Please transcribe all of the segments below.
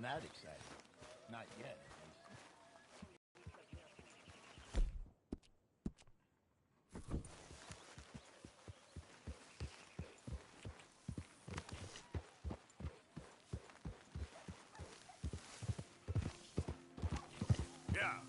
I'm that excited. Not yet, at least. Yeah.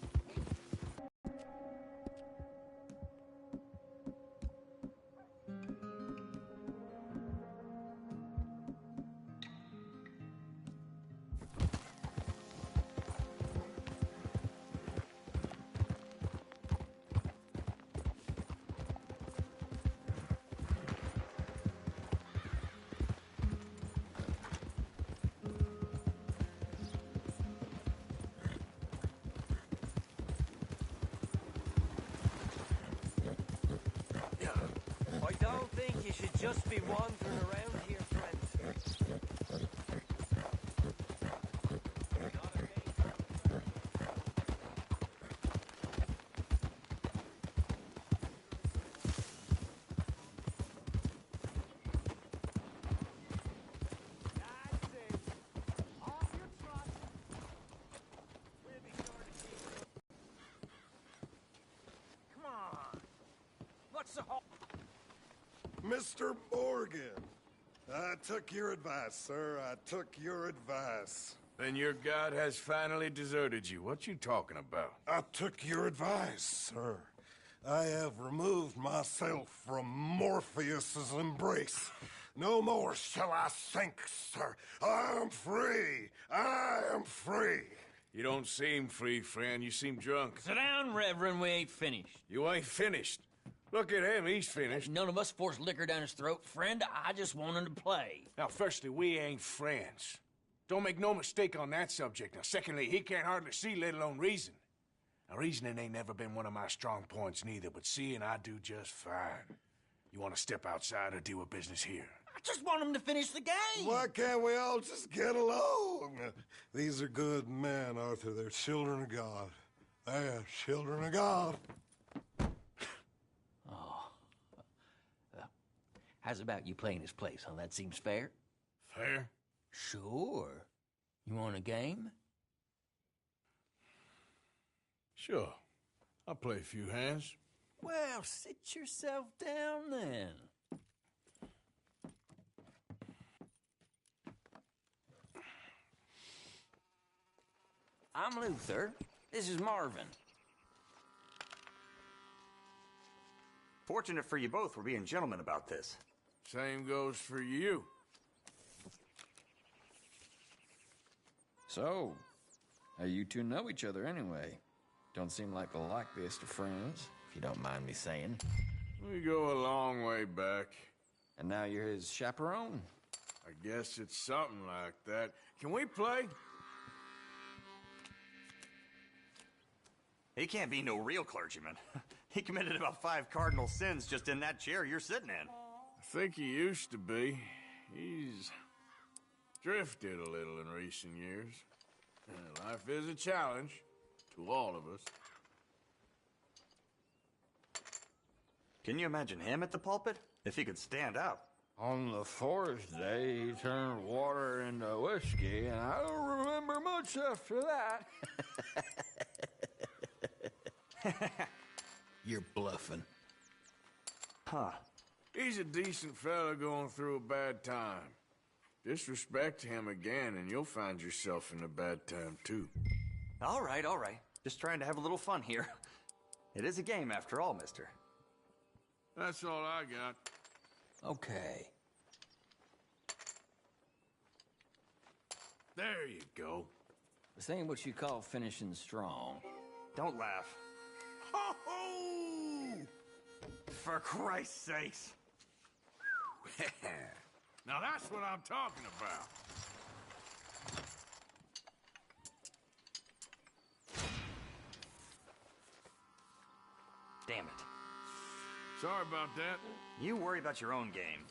I don't think you should just be wandering around here, friend. That's it. Off your trot. We'll be sure to see you. Come on. What's the whole... Mr. Morgan, I took your advice, sir. I took your advice. Then your god has finally deserted you. What you talking about? I took your advice, sir. I have removed myself from Morpheus's embrace. No more shall I sink, sir. I am free. I am free. You don't seem free, friend. You seem drunk. Sit down, Reverend. We ain't finished. You ain't finished. Look at him. He's finished. None of us forced liquor down his throat, friend. I just wanted to play. Now, firstly, we ain't friends. Don't make no mistake on that subject. Now, secondly, he can't hardly see, let alone reason. Now, reasoning ain't never been one of my strong points neither, but seeing I do just fine. You want to step outside or deal with business here? I just want him to finish the game. Why can't we all just get along? These are good men, Arthur. They're children of God. They're children of God. How's about you playing his place, huh? That seems fair? Fair? Sure. You want a game? Sure. I'll play a few hands. Well, sit yourself down then. I'm Luther. This is Marvin. Fortunate for you both, we're being gentlemen about this. Same goes for you. So, how you two know each other anyway? Don't seem like the likeliest of friends, if you don't mind me saying. We go a long way back. And now you're his chaperone? I guess it's something like that. Can we play? He can't be no real clergyman. He committed about 5 cardinal sins just in that chair you're sitting in. I think he used to be. He's drifted a little in recent years. Life is a challenge to all of us. Can you imagine him at the pulpit? If he could stand up. On the fourth day, he turned water into whiskey, and I don't remember much after that. You're bluffing. Huh. He's a decent fella going through a bad time. Disrespect him again, and you'll find yourself in a bad time, too. All right, all right. Just trying to have a little fun here. It is a game after all, mister. That's all I got. Okay. There you go. This ain't what you call finishing strong. Don't laugh. Ho-ho! For Christ's sakes. Now that's what I'm talking about. Damn it. Sorry about that. You worry about your own game.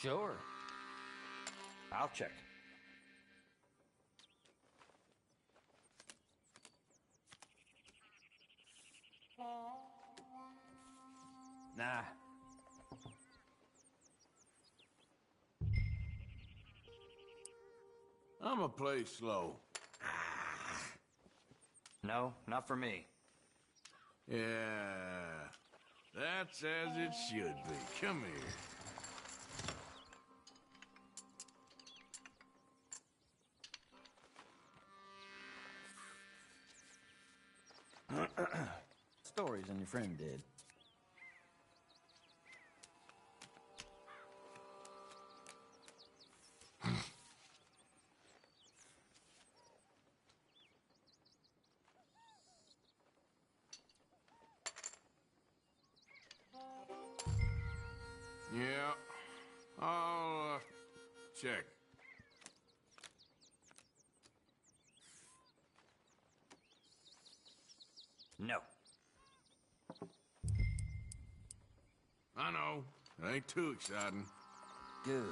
Sure. I'll check. Nah. I'ma play slow. No, not for me. Yeah, that's as it should be. Come here. Stories and your friend did. Yeah, I'll check. No. I know, it ain't too exciting. Good.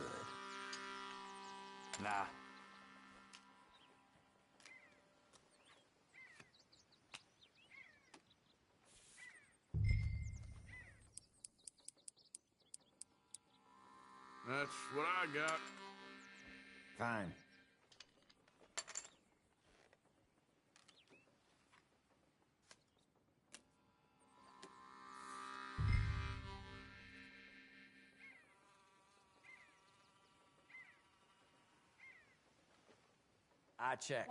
Nah. That's what I got. Fine. I check.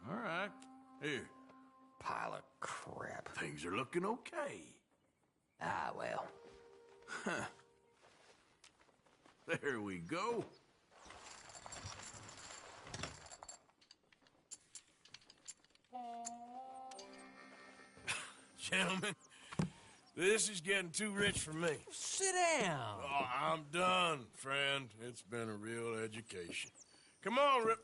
All right, here. Pile of crap. Things are looking okay. Ah, well. There we go. Gentlemen, this is getting too rich for me. Sit down. Oh, I'm done, friend. It's been a real education. Come on, Rip.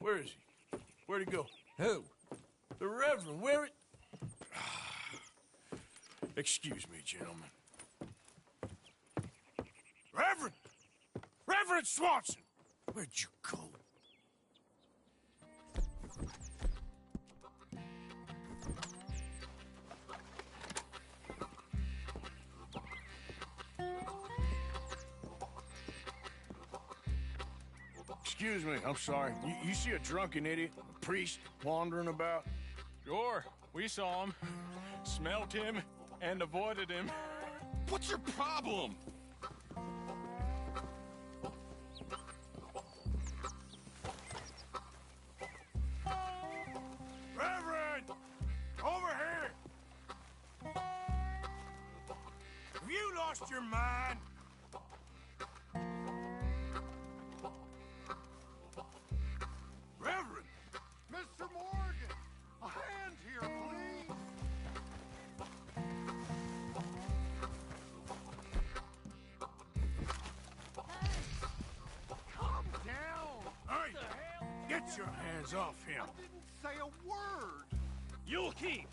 Where is he? Where'd he go? Who? The Reverend, where it... Excuse me, gentlemen. Reverend! Reverend Swanson! Where'd you go? Excuse me, I'm sorry. You see a drunken idiot, a priest, wandering about? Sure, we saw him, smelt him, and avoided him. What's your problem? Reverend! Over here! Have you lost your mind? Reverend! Mr. Morgan, a hand here, please. Calm down. Hey! Get your hands off him! I didn't say a word. You'll keep.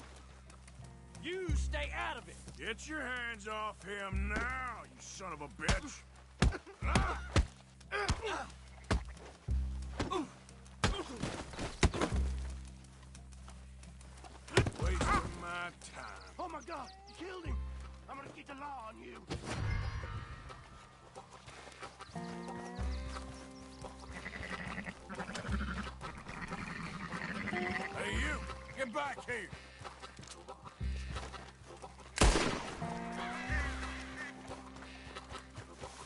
You stay out of it. Get your hands off him now, you son of a bitch! Wasting my time. Oh my God, you killed him. I'm gonna get the law on you. Hey, you! Get back here!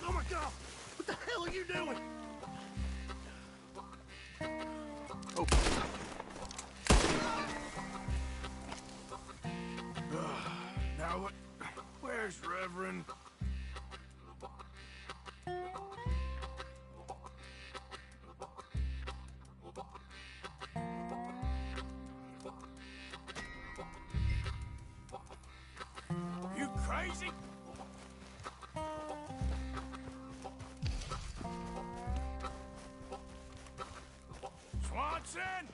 Oh my God, what the hell are you doing? Oh. Now what? Where's Reverend? You crazy? Swanson!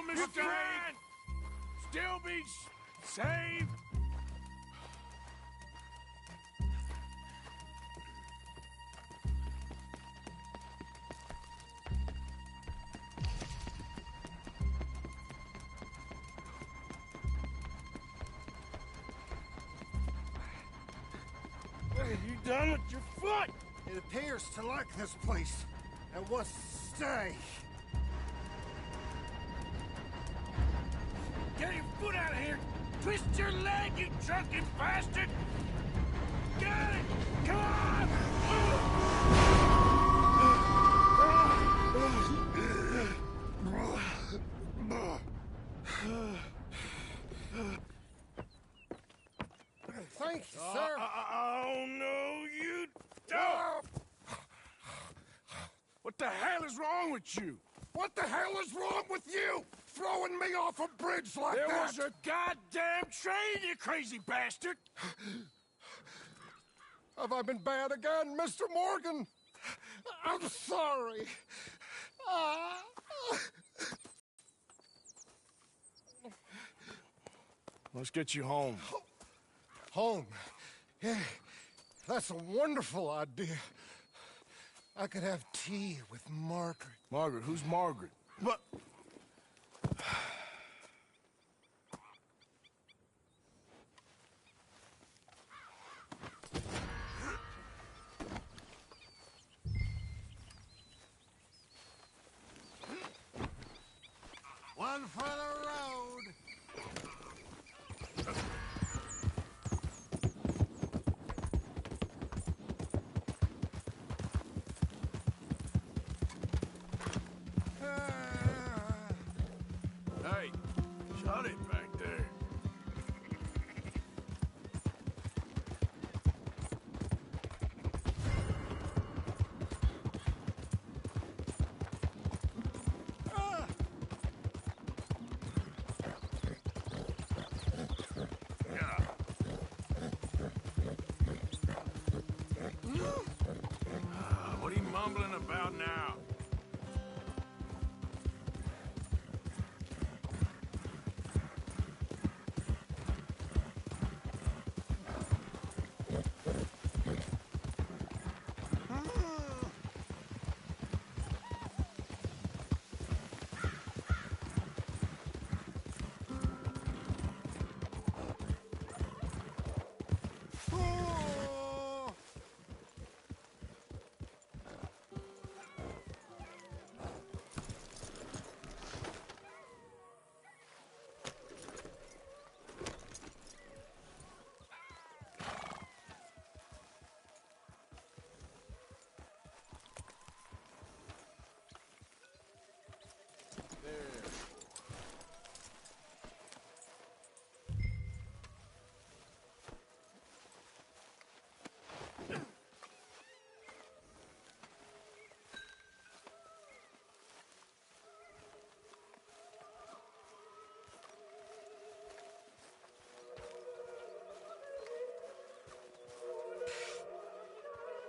little mistake. Still be saved. You done with your foot? It appears to like this place and wants to stay. Get your foot out of here! Twist your leg, you drunken bastard! Get it! Come on! Thank you, sir. Oh, no, you don't! What the hell is wrong with you? What the hell is wrong with you? Throwing me off a bridge like There that? was a goddamn train, you crazy bastard! Have I been bad again, Mr. Morgan? I'm sorry. Let's get you home. Home. Yeah, that's a wonderful idea. I could have tea with Margaret. Margaret? Who's Margaret? What? One for the road. Hey, shut it back there. What are you mumbling about now?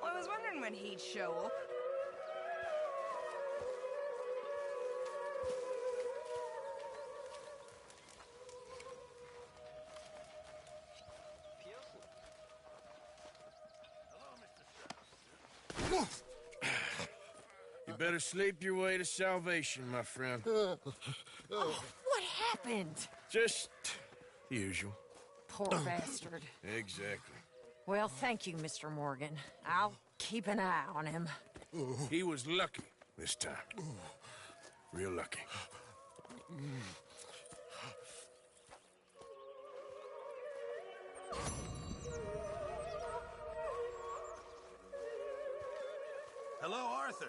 Well, I was wondering when he'd show up. You better sleep your way to salvation, my friend. Oh, what happened? Just the usual. Poor bastard. Exactly. Well, thank you, Mr. Morgan. I'll keep an eye on him. He was lucky this time. Real lucky. Hello, Arthur.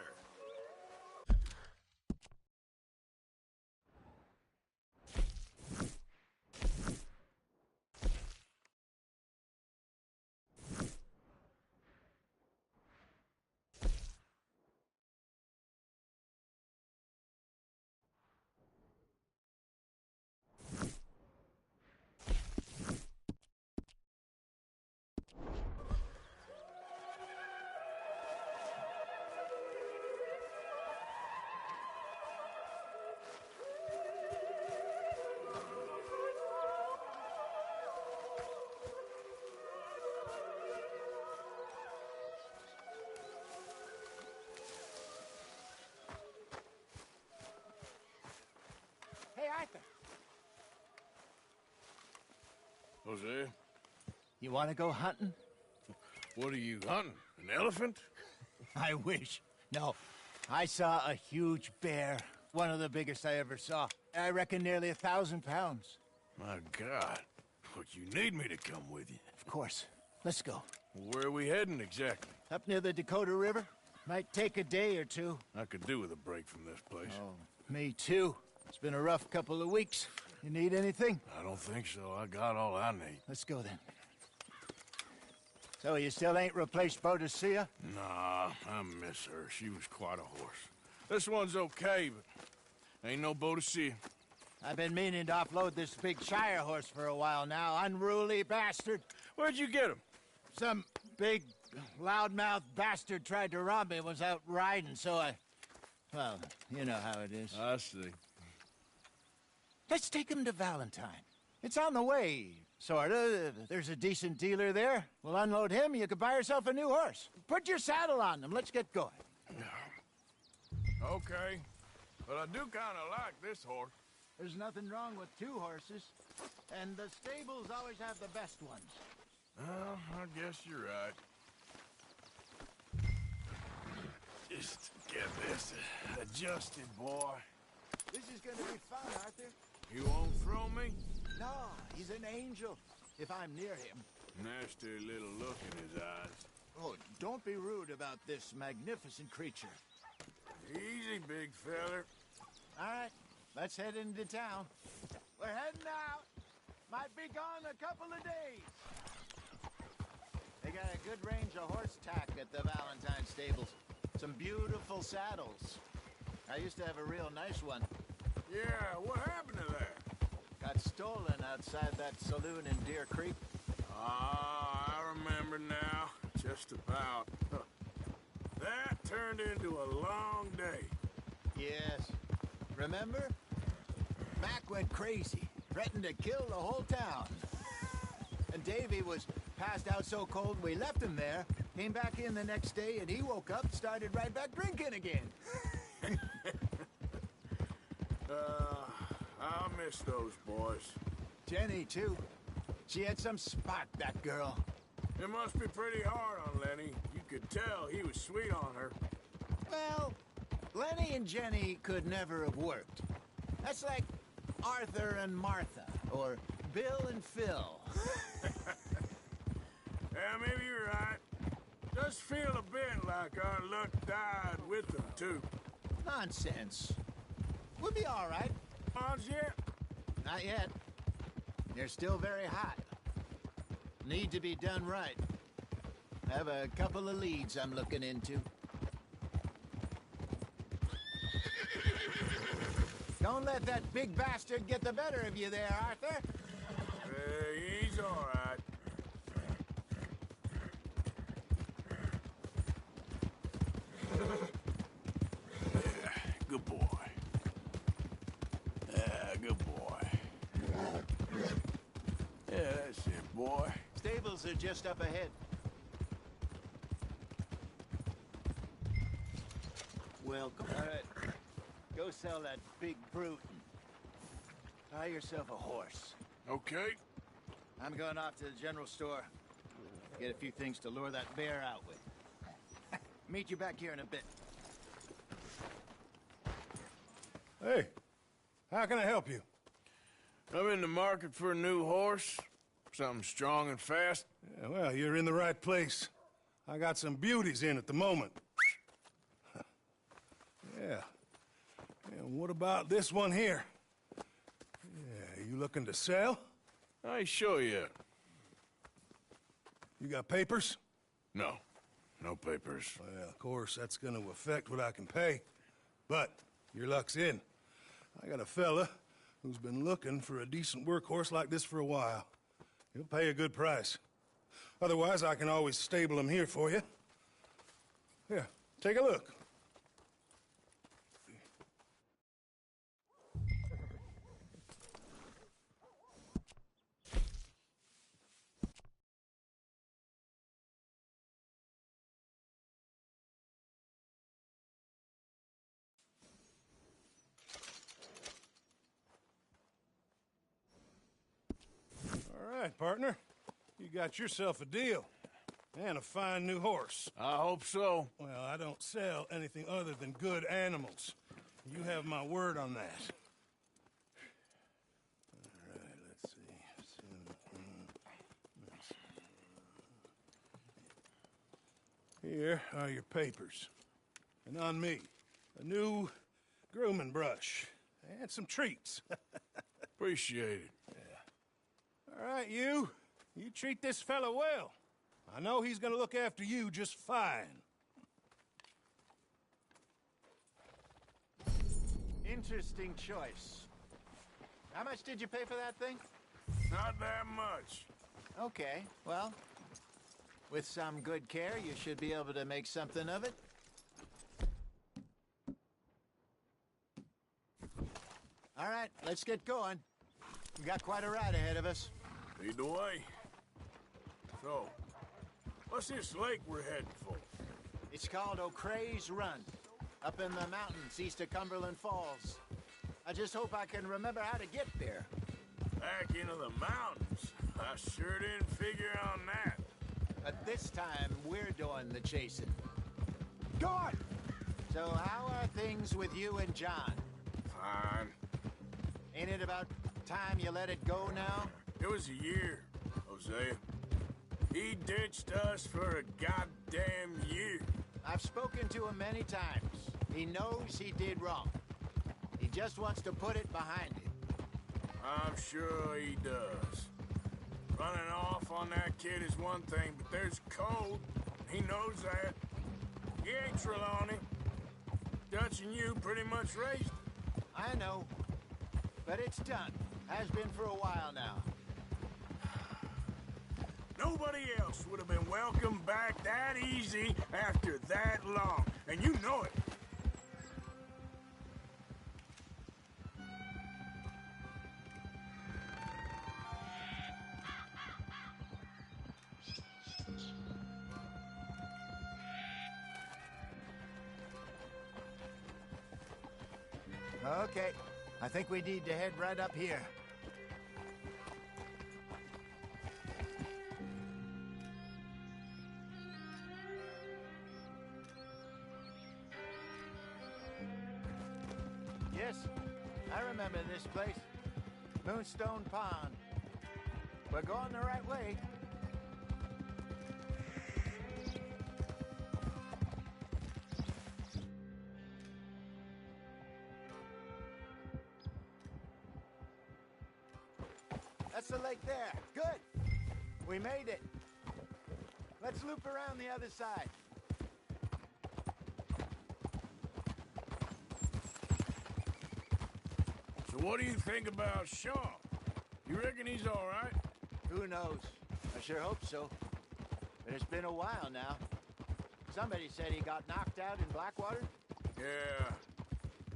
Jose, You want to go hunting? what are you hunting? An elephant? I wish. No, I saw a huge bear. One of the biggest I ever saw. I reckon nearly 1,000 pounds. My God. But you need me to come with you. Of course. Let's go. Where are we heading exactly? Up near the Dakota River. Might take a day or two. I could do with a break from this place. Oh, me too. It's been a rough couple of weeks. You need anything? I don't think so. I got all I need. Let's go then. So you still ain't replaced Boadicea? Nah, I miss her. She was quite a horse. This one's okay, but ain't no Boadicea. I've been meaning to offload this big Shire horse for a while now. Unruly bastard. Where'd you get him? Some big, loudmouth bastard tried to rob me, was out riding, so I... Well, you know how it is. I see. Let's take him to Valentine. It's on the way, sorta. There's a decent dealer there. We'll unload him, you could buy yourself a new horse. Put your saddle on him, let's get going. Okay, but I do kind of like this horse. There's nothing wrong with two horses, and the stables always have the best ones. Well, I guess you're right. Just get this adjusted, boy. This is gonna be fun, Arthur. You won't throw me? No, he's an angel, if I'm near him. Nasty little look in his eyes. Oh, don't be rude about this magnificent creature. Easy, big feller. All right, let's head into town. We're heading out. Might be gone a couple of days. They got a good range of horse tack at the Valentine stables. Some beautiful saddles. I used to have a real nice one. Yeah, what happened to that? Got stolen outside that saloon in Deer Creek. Ah, I remember now. Just about. That turned into a long day. Yes. Remember? Mac went crazy, threatened to kill the whole town. And Davy was passed out so cold we left him there, came back in the next day, and he woke up, started right back drinking again. I'll miss those boys. Jenny, too. She had some spark, that girl. It must be pretty hard on Lenny. You could tell he was sweet on her. Well, Lenny and Jenny could never have worked. That's like Arthur and Martha, or Bill and Phil. Yeah, maybe you're right. Does feel a bit like our luck died with them, too. Nonsense. We'll be all right. Bonds yet? Not yet. They're still very hot. Need to be done right. I have a couple of leads I'm looking into. Don't let that big bastard get the better of you there, Arthur. He's all right. Yeah, good boy. Good boy. Yeah, that's it, boy. Stables are just up ahead. Welcome. All right. Go sell that big brute and buy yourself a horse. Okay. I'm going off to the general store. Get a few things to lure that bear out with. Meet you back here in a bit. Hey, how can I help you? I'm in the market for a new horse. Something strong and fast. Yeah, well, you're in the right place. I got some beauties in at the moment. Yeah. And what about this one here? Yeah, you looking to sell? I ain't sure yet. You got papers? No. No papers. Well, of course, that's gonna affect what I can pay. But your luck's in. I got a fella who's been looking for a decent workhorse like this for a while. He'll pay a good price. Otherwise, I can always stable him here for you. Here, take a look. All right, partner. You got yourself a deal. And a fine new horse. I hope so. Well, I don't sell anything other than good animals. You have my word on that. All right, let's see. Here are your papers. And on me, a new grooming brush. And some treats. Appreciate it. All right, you. You treat this fella well. I know he's gonna look after you just fine. Interesting choice. How much did you pay for that thing? Not that much. Okay, well, with some good care, you should be able to make something of it. All right, let's get going. We got quite a ride ahead of us. Lead the way. So, what's this lake we're heading for? It's called O'Creagh's Run, up in the mountains east of Cumberland Falls. I just hope I can remember how to get there. Back into the mountains? I sure didn't figure on that. But this time, we're doing the chasing. Go on! So how are things with you and John? Fine. Ain't it about time you let it go now? It was a year, Hosea. He ditched us for a goddamn year. I've spoken to him many times. He knows he did wrong. He just wants to put it behind him. I'm sure he does. Running off on that kid is one thing, but there's code. He knows that. He ain't Trelawney. Dutch and you pretty much raised him. I know. But it's done. Has been for a while now. Nobody else would have been welcomed back that easy after that long. And you know it. Okay. I think we need to head right up here. Yes, I remember this place. Moonstone Pond. We're going the right way. That's the lake there. Good. We made it. Let's loop around the other side. So what do you think about Sean? You reckon he's all right? Who knows? I sure hope so. But it's been a while now. Somebody said he got knocked out in Blackwater? Yeah.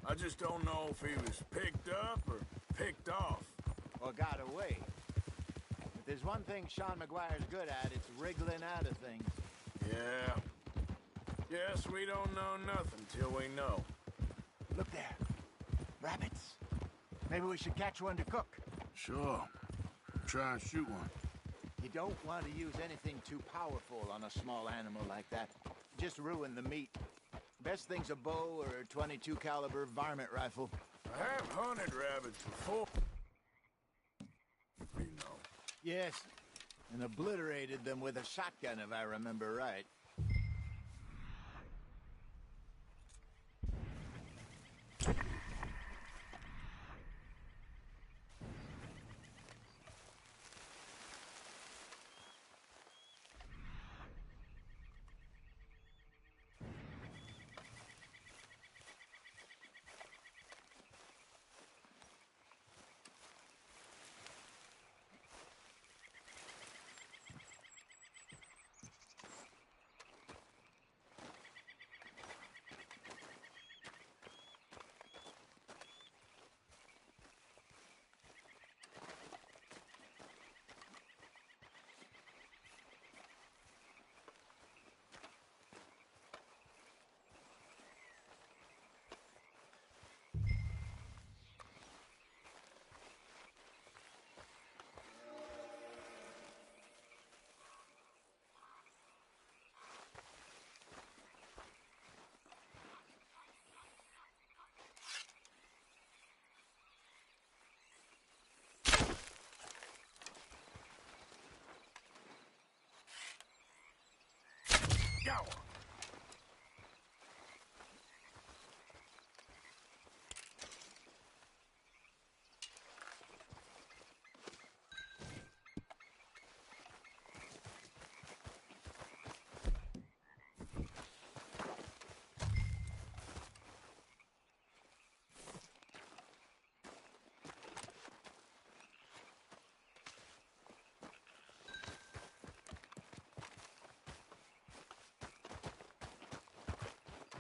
I just don't know if he was picked up or picked off. Or got away. If there's one thing Sean McGuire's good at, it's wriggling out of things. Yeah. Guess we don't know nothing till we know. Look there. Rabbits. Maybe we should catch one to cook. Sure. Try and shoot one. You don't want to use anything too powerful on a small animal like that. Just ruin the meat. Best thing's a bow or a 22 caliber varmint rifle. I have hunted rabbits before. You know. Yes, and obliterated them with a shotgun, if I remember right.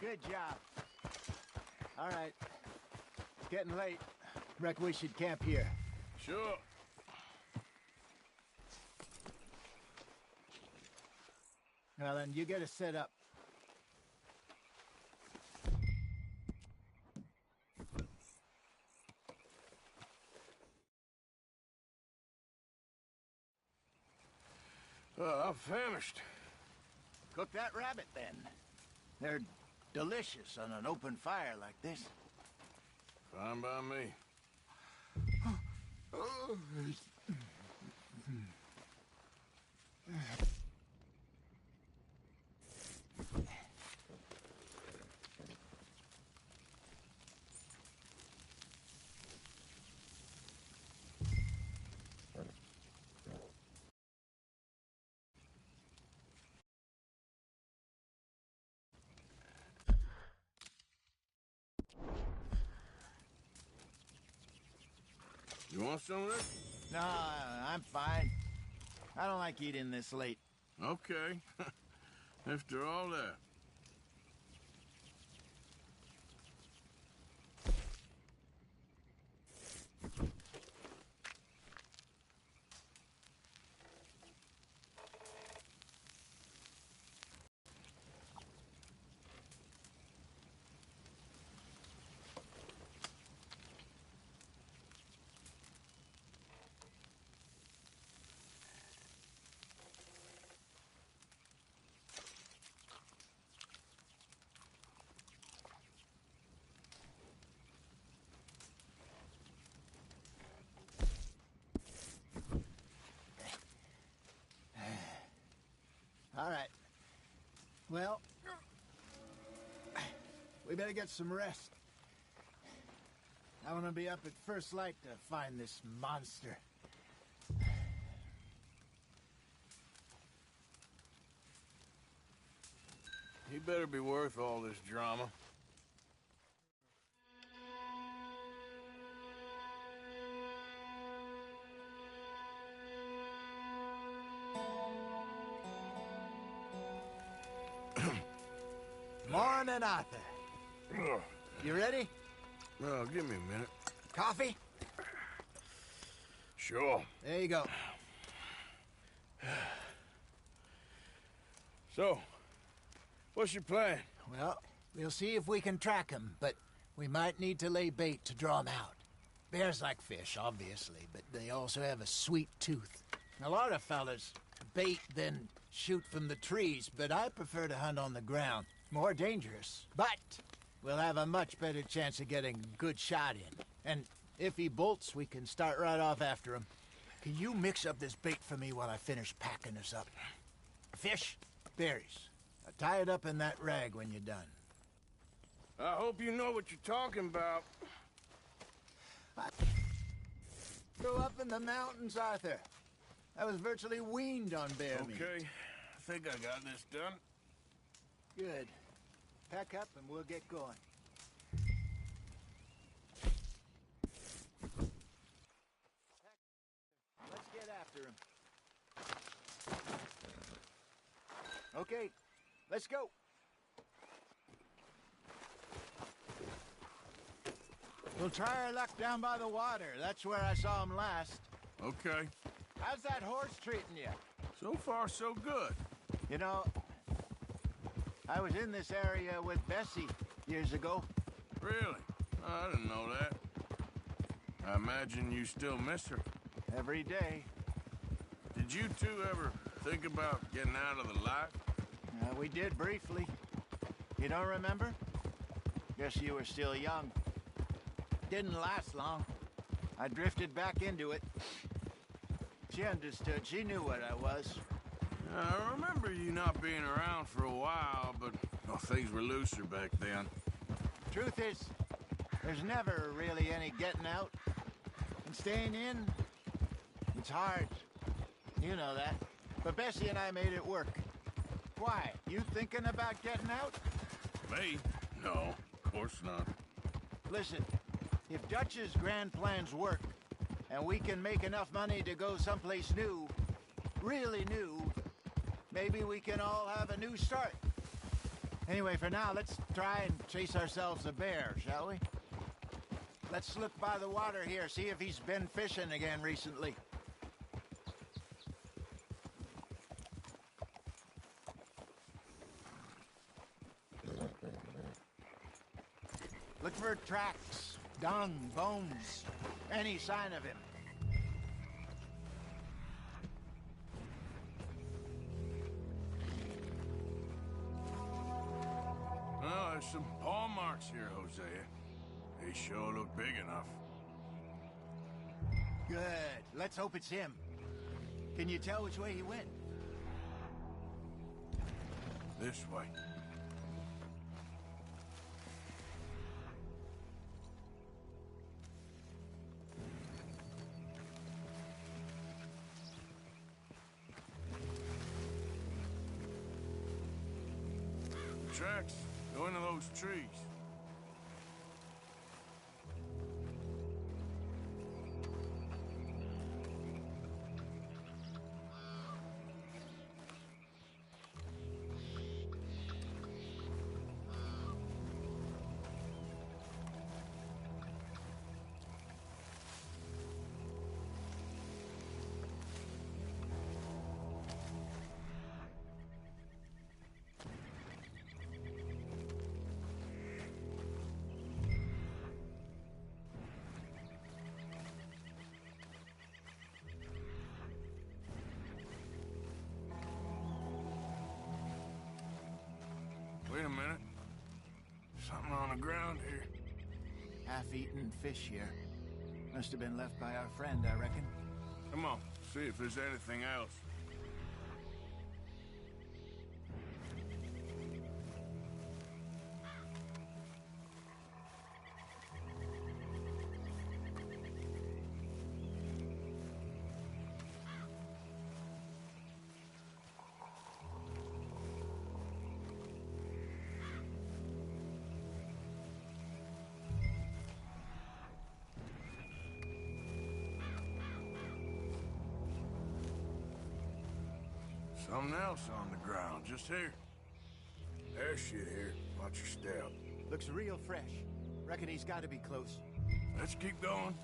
Good job. All right. It's getting late. Reckon we should camp here. Sure. Well, then you get us set up. I'm famished. Cook that rabbit, then. They're delicious on an open fire like this. Fine by me. You want some of this? No, I'm fine. I don't like eating this late. Okay. After all that. All right. Well, we better get some rest. I want to be up at first light to find this monster. He better be worth all this drama. Morning, Arthur. You ready? Well, give me a minute. Coffee? Sure. There you go. So, what's your plan? Well, we'll see if we can track him, but we might need to lay bait to draw him out. Bears like fish, obviously, but they also have a sweet tooth. A lot of fellas bait, then shoot from the trees, but I prefer to hunt on the ground. More dangerous, but we'll have a much better chance of getting a good shot in. And if he bolts, we can start right off after him. Can you mix up this bait for me while I finish packing this up? Fish, berries. Tie it up in that rag when you're done. I hope you know what you're talking about. I grew up in the mountains, Arthur. I was virtually weaned on bear meat. Okay, I think I got this done. Good. Pack up and we'll get going. Let's get after him. Okay, let's go. We'll try our luck down by the water. That's where I saw him last. Okay. How's that horse treating you? So far, so good. You know, I was in this area with Bessie years ago. Really? I didn't know that. I imagine you still miss her. Every day. Did you two ever think about getting out of the life? We did briefly. You don't remember? Guess you were still young. Didn't last long. I drifted back into it. She understood. She knew what I was. I remember you not being around for a while, but things were looser back then. Truth is, there's never really any getting out. And staying in, it's hard. You know that. But Bessie and I made it work. Why? You thinking about getting out? Me? No, of course not. Listen, if Dutch's grand plans work, and we can make enough money to go someplace new, really new, maybe we can all have a new start. Anyway, for now, let's try and chase ourselves a bear, shall we? Let's look by the water here, see if he's been fishing again recently. Look for tracks, dung, bones, any sign of him. Oh, there's some paw marks here, Hosea. They sure look big enough. Good. Let's hope it's him. Can you tell which way he went? This way. Tracks go into those trees. Wait a minute. Something on the ground here. Half-eaten fish here. Must have been left by our friend, I reckon. Come on, see if there's anything else. Something else on the ground, just here. There's shit here. Watch your step. Looks real fresh. Reckon he's got to be close. Let's keep going.